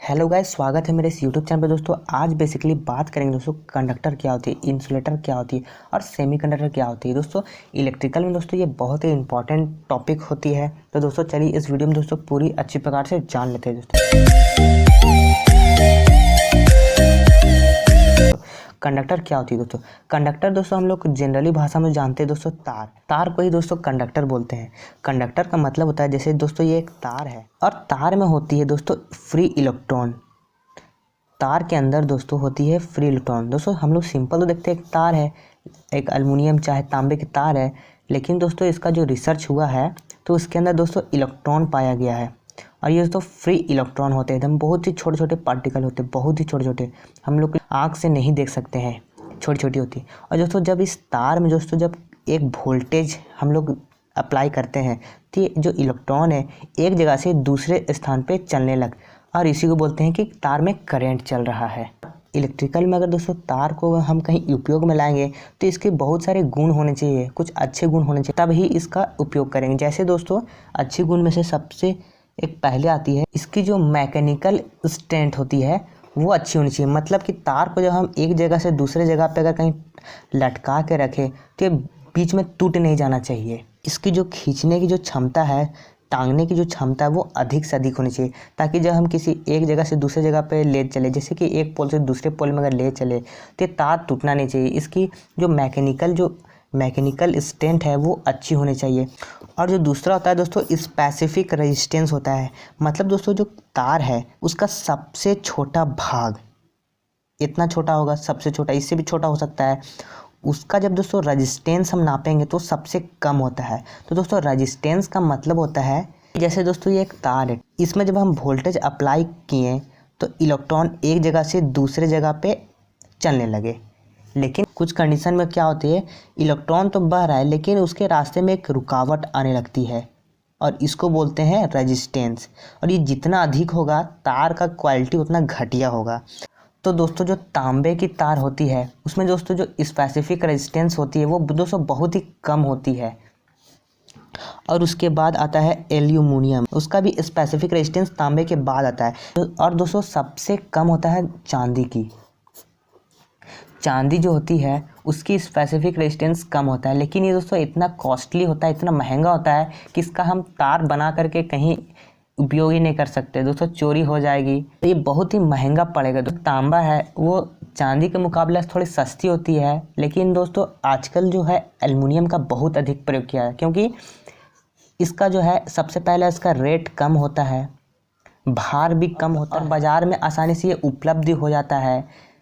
Hello guys, स्वागत है मेरे इस यूट्यूब चैनल पे। दोस्तों आज बेसिकली बात करेंगे दोस्तों कंडक्टर क्या होती है, इंसुलेटर क्या होती है और सेमीकंडक्टर क्या होती है। दोस्तों इलेक्ट्रिकल में दोस्तों ये बहुत ही इंपॉर्टेंट टॉपिक होती है। तो दोस्तों चलिए इस वीडियो में दोस्तों पूरी अच्छी प्रकार से जान लेते हैं। कंडक्टर क्या होती है दोस्तों? कंडक्टर दोस्तों हम लोग जनरली भाषा में जानते हैं दोस्तों तार को ही दोस्तों कंडक्टर बोलते हैं। कंडक्टर का मतलब होता है जैसे दोस्तों ये एक तार है और तार में होती है दोस्तों फ्री इलेक्ट्रॉन। तार के अंदर दोस्तों होती है फ्री इलेक्ट्रॉन। दोस्तों हम लोग सिंपल तो देखते हैं एक तार है, एक एल्युमिनियम चाहे तांबे की तार है, लेकिन दोस्तों इसका जो रिसर्च हुआ है तो उसके अंदर दोस्तों इलेक्ट्रॉन पाया गया है और ये दोस्तों फ्री इलेक्ट्रॉन होते हैं। एकदम बहुत ही छोटे छोटे पार्टिकल होते हैं, बहुत ही छोटे छोटे, हम लोग आँख से नहीं देख सकते हैं, छोटी छोटी होती है। और दोस्तों जब इस तार में दोस्तों जब एक वोल्टेज हम लोग अप्लाई करते हैं तो ये जो इलेक्ट्रॉन है एक जगह से दूसरे स्थान पे चलने लग, और इसी को बोलते हैं कि तार में करंट चल रहा है। इलेक्ट्रिकल में अगर दोस्तों तार को हम कहीं उपयोग में लाएंगे तो इसके बहुत सारे गुण होने चाहिए, कुछ अच्छे गुण होने चाहिए, तब ही इसका उपयोग करेंगे। जैसे दोस्तों अच्छे गुण में से सबसे एक पहले आती है इसकी जो मैकेनिकल स्ट्रेंथ होती है वो अच्छी होनी चाहिए। मतलब कि तार को जब हम एक जगह से दूसरे जगह पे अगर कहीं लटका के रखें तो ये बीच में टूट नहीं जाना चाहिए। इसकी जो खींचने की जो क्षमता है, टांगने की जो क्षमता है वो अधिक से अधिक होनी चाहिए, ताकि जब हम किसी एक जगह से दूसरे जगह पे ले चले, जैसे कि एक पोल से दूसरे पोल में अगर ले चले तो ये तार टूटना नहीं चाहिए। इसकी जो मैकेनिकल स्ट्रेंथ है वो अच्छी होनी चाहिए। और जो दूसरा होता है दोस्तों स्पेसिफिक रेजिस्टेंस होता है। मतलब दोस्तों जो तार है उसका सबसे छोटा भाग इतना छोटा होगा, सबसे छोटा, इससे भी छोटा हो सकता है, उसका जब दोस्तों रेजिस्टेंस हम नापेंगे तो सबसे कम होता है। तो दोस्तों रेजिस्टेंस का मतलब होता है जैसे दोस्तों ये एक तार है, इसमें जब हम वोल्टेज अप्लाई किए तो इलेक्ट्रॉन एक जगह से दूसरे जगह पे चलने लगे, लेकिन कुछ कंडीशन में क्या होती है, इलेक्ट्रॉन तो बह रहा है लेकिन उसके रास्ते में एक रुकावट आने लगती है और इसको बोलते हैं रेजिस्टेंस। और ये जितना अधिक होगा तार का क्वालिटी उतना घटिया होगा। तो दोस्तों जो तांबे की तार होती है उसमें दोस्तों जो स्पेसिफिक रेजिस्टेंस होती है वो दोस्तों बहुत ही कम होती है। और उसके बाद आता है एल्यूमिनियम, उसका भी स्पेसिफिक रेजिस्टेंस तांबे के बाद आता है। और दोस्तों सबसे कम होता है चांदी की। चांदी जो होती है उसकी स्पेसिफिक रेजिस्टेंस कम होता है, लेकिन ये दोस्तों इतना कॉस्टली होता है, इतना महंगा होता है कि इसका हम तार बना करके कहीं उपयोग ही नहीं कर सकते दोस्तों, चोरी हो जाएगी, तो ये बहुत ही महंगा पड़ेगा। जो तांबा है वो चांदी के मुकाबले थोड़ी सस्ती होती है, लेकिन दोस्तों आजकल जो है एल्युमिनियम का बहुत अधिक प्रयोग किया है, क्योंकि इसका जो है सबसे पहले इसका रेट कम होता है, भार भी कम होता है, बाज़ार में आसानी से ये उपलब्ध हो जाता है।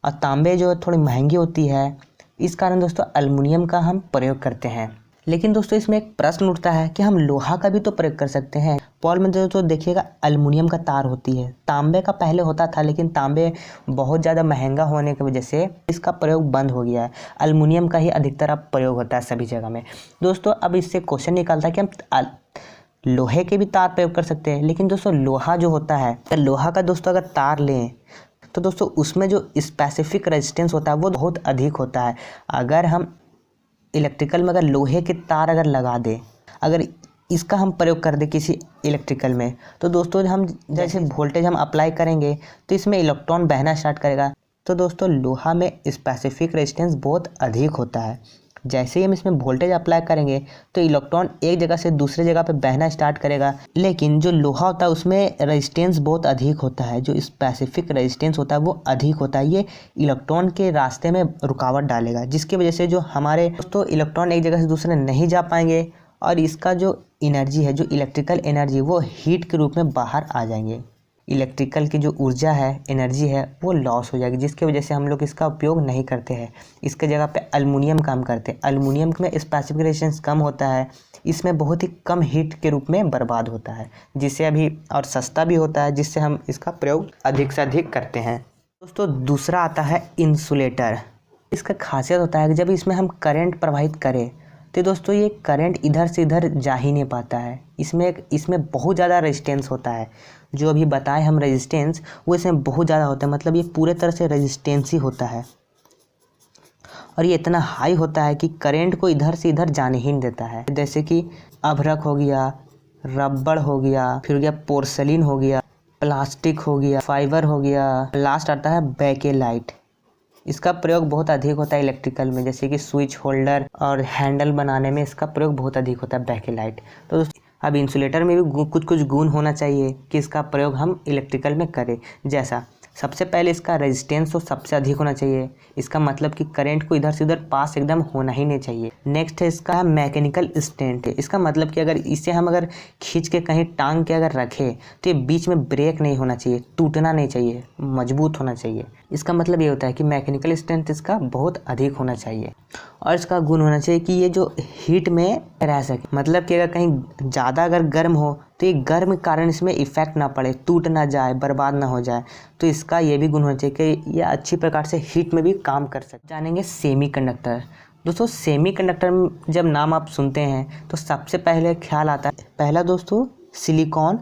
और तांबे जो थोड़ी महंगी होती है, इस कारण दोस्तों एल्युमिनियम का हम प्रयोग करते हैं। लेकिन दोस्तों इसमें एक प्रश्न उठता है कि हम लोहा का भी तो प्रयोग कर सकते हैं। पॉल में दोस्तों देखिएगा एल्युमिनियम का तार होती है, तांबे का पहले होता था, लेकिन तांबे बहुत ज़्यादा महंगा होने की वजह से इसका प्रयोग बंद हो गया है। एल्युमिनियम का ही अधिकतर अब प्रयोग होता है सभी जगह में। दोस्तों अब इससे क्वेश्चन निकलता है कि हम लोहे के भी तार प्रयोग कर सकते हैं, लेकिन दोस्तों लोहा जो होता है, तो लोहा का दोस्तों अगर तार लें तो दोस्तों उसमें जो स्पेसिफिक रेजिस्टेंस होता है वो बहुत अधिक होता है। अगर हम इलेक्ट्रिकल में अगर लोहे के तार अगर लगा दें, अगर इसका हम प्रयोग कर दें किसी इलेक्ट्रिकल में, तो दोस्तों हम जैसे वोल्टेज हम अप्लाई करेंगे तो इसमें इलेक्ट्रॉन बहना स्टार्ट करेगा। तो दोस्तों लोहा में स्पेसिफिक रेजिस्टेंस बहुत अधिक होता है। जैसे ही हम इसमें वोल्टेज अप्लाई करेंगे तो इलेक्ट्रॉन एक जगह से दूसरे जगह पे बहना स्टार्ट करेगा, लेकिन जो लोहा होता है उसमें रेजिस्टेंस बहुत अधिक होता है, जो स्पेसिफिक रेजिस्टेंस होता है वो अधिक होता है। ये इलेक्ट्रॉन के रास्ते में रुकावट डालेगा, जिसकी वजह से जो हमारे दोस्तों इलेक्ट्रॉन एक जगह से दूसरे नहीं जा पाएंगे और इसका जो एनर्जी है, जो इलेक्ट्रिकल एनर्जी, वो हीट के रूप में बाहर आ जाएंगे। इलेक्ट्रिकल की जो ऊर्जा है, एनर्जी है, वो लॉस हो जाएगी, जिसकी वजह से हम लोग इसका उपयोग नहीं करते हैं। इसके जगह पे एल्युमिनियम काम करते हैं। एल्युमिनियम में स्पेसिफिक रेजिस्टेंस कम होता है, इसमें बहुत ही कम हीट के रूप में बर्बाद होता है, जिससे अभी और सस्ता भी होता है, जिससे हम इसका प्रयोग अधिक से अधिक करते हैं। दोस्तों दूसरा आता है इंसुलेटर। इसका खासियत होता है कि जब इसमें हम करंट प्रवाहित करें तो दोस्तों ये करंट इधर से इधर जा ही नहीं पाता है। इसमें बहुत ज़्यादा रेजिस्टेंस होता है, जो अभी बताए हम रेजिस्टेंस, वो इसमें बहुत ज़्यादा होता है। मतलब ये पूरे तरह से रेजिस्टेंस ही होता है और ये इतना हाई होता है कि करंट को इधर से इधर जाने ही नहीं देता है। जैसे कि अभ्रक हो गया, रबड़ हो गया, फिर हो गया पोर्सलिन हो गया, प्लास्टिक हो गया, फाइबर हो गया, लास्ट आता है बैकेलाइट। इसका प्रयोग बहुत अधिक होता है इलेक्ट्रिकल में, जैसे कि स्विच होल्डर और हैंडल बनाने में इसका प्रयोग बहुत अधिक होता है बैकेलाइट। तो अब इंसुलेटर में भी कुछ कुछ गुण होना चाहिए कि इसका प्रयोग हम इलेक्ट्रिकल में करें। जैसा सबसे पहले इसका रेजिस्टेंस तो सबसे अधिक होना चाहिए, इसका मतलब कि करंट को इधर से उधर पास एकदम होना ही नहीं चाहिए। नेक्स्ट है इसका मैकेनिकल स्ट्रेंथ, इसका मतलब कि अगर इसे हम अगर खींच के कहीं टांग के अगर रखें तो ये बीच में ब्रेक नहीं होना चाहिए, टूटना नहीं चाहिए, मजबूत होना चाहिए। इसका मतलब ये होता है कि मैकेनिकल स्ट्रेंथ इसका बहुत अधिक होना चाहिए। और इसका गुण होना चाहिए कि ये जो हीट में रह सके, मतलब कि अगर कहीं ज़्यादा अगर गर्म हो तो ये गर्म कारण इसमें इफेक्ट ना पड़े, टूट ना जाए, बर्बाद ना हो जाए। तो इसका ये भी गुण होना चाहिए कि ये अच्छी प्रकार से हीट में भी काम कर सके। जानेंगे सेमीकंडक्टर। दोस्तों सेमीकंडक्टर जब नाम आप सुनते हैं तो सबसे पहले ख्याल आता है, पहला दोस्तों सिलिकॉन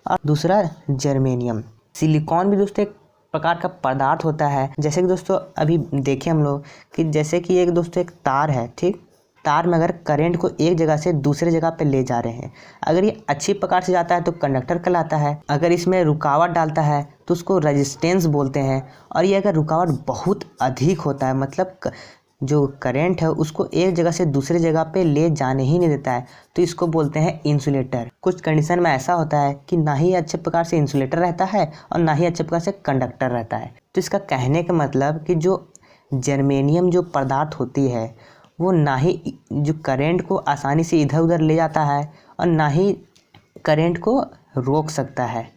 और दूसरा जर्मेनियम। सिलिकॉन भी दोस्तों एक प्रकार का पदार्थ होता है, जैसे कि दोस्तों अभी देखें हम लोग कि जैसे कि एक दोस्तों एक तार है, ठीक, तार में अगर करंट को एक जगह से दूसरे जगह पे ले जा रहे हैं, अगर ये अच्छी प्रकार से जाता है तो कंडक्टर कहलाता है, अगर इसमें रुकावट डालता है तो उसको रेजिस्टेंस बोलते हैं। और ये अगर रुकावट बहुत अधिक होता है, मतलब जो करंट है उसको एक जगह से दूसरे जगह पे ले जाने ही नहीं देता है, तो इसको बोलते हैं इंसुलेटर। कुछ कंडीशन में ऐसा होता है कि ना ही अच्छे प्रकार से इंसुलेटर रहता है और ना ही अच्छे प्रकार से कंडक्टर रहता है। तो इसका कहने का मतलब कि जो जर्मेनियम जो पदार्थ होती है वो ना ही जो करंट को आसानी से इधर उधर ले जाता है और ना ही करंट को रोक सकता है,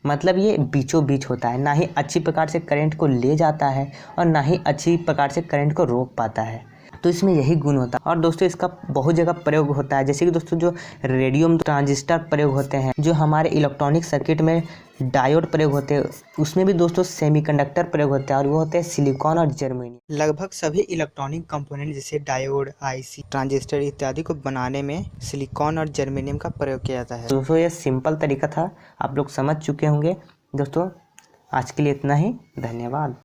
मतलब ये बीचों बीच होता है, ना ही अच्छी प्रकार से करंट को ले जाता है और ना ही अच्छी प्रकार से करंट को रोक पाता है। तो इसमें यही गुण होता है। और दोस्तों इसका बहुत जगह प्रयोग होता है, जैसे कि दोस्तों जो रेडियम ट्रांजिस्टर प्रयोग होते हैं, जो हमारे इलेक्ट्रॉनिक सर्किट में डायोड प्रयोग होते हैं, उसमें भी दोस्तों सेमीकंडक्टर प्रयोग होता है और वो होते हैं सिलिकॉन और जर्मेनियम। लगभग सभी इलेक्ट्रॉनिक कंपोनेंट जैसे डायोड, आईसी, ट्रांजिस्टर इत्यादि को बनाने में सिलिकॉन और जर्मेनियम का प्रयोग किया जाता है। दोस्तों ये सिंपल तरीका था, आप लोग समझ चुके होंगे। दोस्तों आज के लिए इतना ही, धन्यवाद।